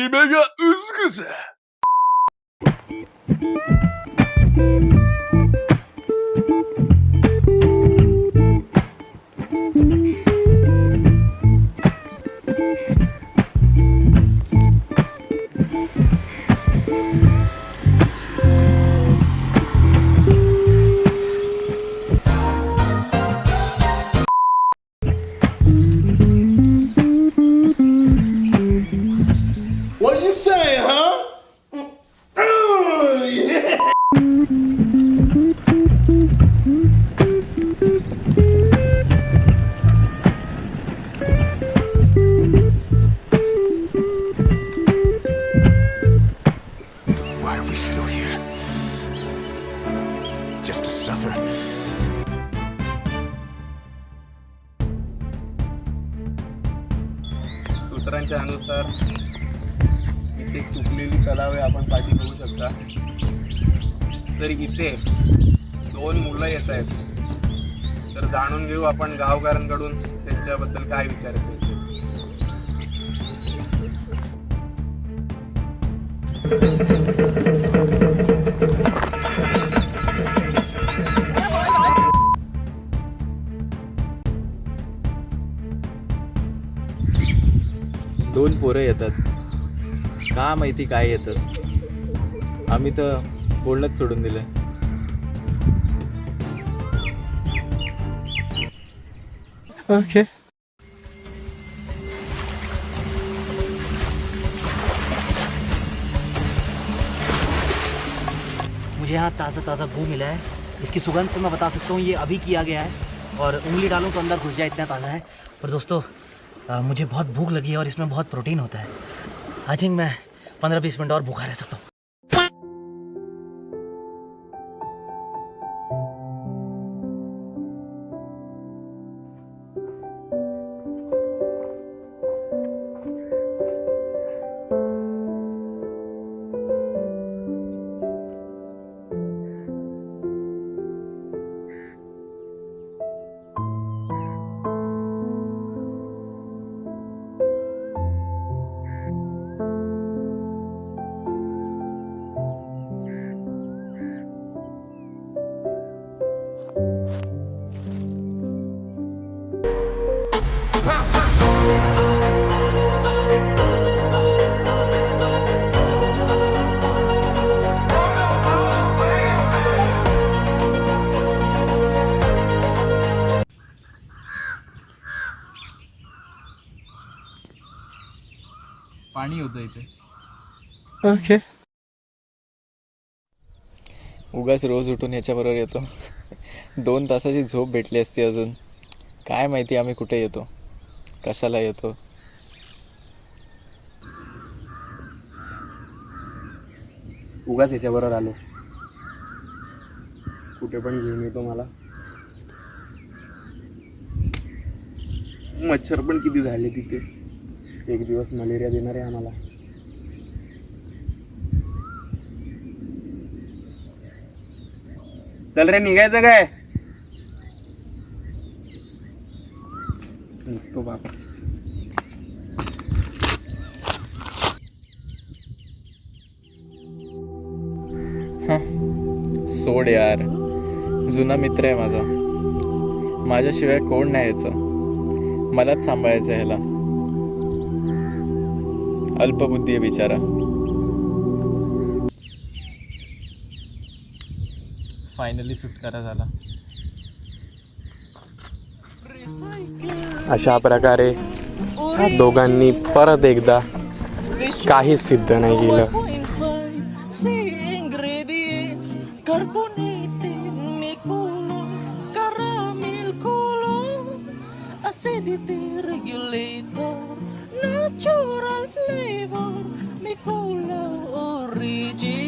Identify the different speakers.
Speaker 1: 目がうずくぜ。
Speaker 2: What you saying, huh? Yeah.
Speaker 1: Why are we still here? Just to suffer.
Speaker 3: सूत्रांच्या अनुसार इथे चुकलेली तलावे आपण पाठी बघू शकता. तर इथे 2 मुलं येत आहेत. तर जाणून घेऊ आपण गावकऱ्यांकडून त्यांच्याबद्दल काय विचार आहेत.
Speaker 4: दोन पोरं येतात, का माहिती काय येतं. आम्ही तर बोलणंच सोडून दिलंय. ओके.
Speaker 5: मुझे यहाँ ताज़ा ताज़ा गू मिला है. इसकी सुगंध से मैं बता सकता हूँ ये अभी किया गया है, और उंगली डालूँ तो अंदर घुस जाए, इतना ताज़ा है. पर दोस्तों मुझे बहुत भूख लगी है और इसमें बहुत प्रोटीन होता है. आई थिंक मैं 15-20 मिनट और भूखा रह सकता हूँ.
Speaker 3: पाणी होतं इथे.
Speaker 4: ओके. उगाच रोज उठून ह्याच्याबरोबर येतो. 2 तासाची झोप भेटली असती अजून. काय माहिती आम्ही कुठे येतो, कशाला येतो.
Speaker 3: उगाच ह्याच्याबरोबर आलो. कुठे पण घेऊन येतो मला. मच्छर पण किती झाले तिथे. एक दिवस मलेरिया देणार आहे आम्हाला. चल रे, निघायचं काय. निघतो बाबा.
Speaker 4: सोड यार, जुना मित्र आहे माझा. माझ्याशिवाय कोण नाही यायचं. मलाच सांभाळायचं ह्याला. अल्पबुद्धी आहे बिचारा. फायनली सुटकारा झाला.
Speaker 3: अशा प्रकारे दोघांनी परत एकदा काहीच सिद्ध नाही केलं.
Speaker 5: Natural flavor, mi cola origin.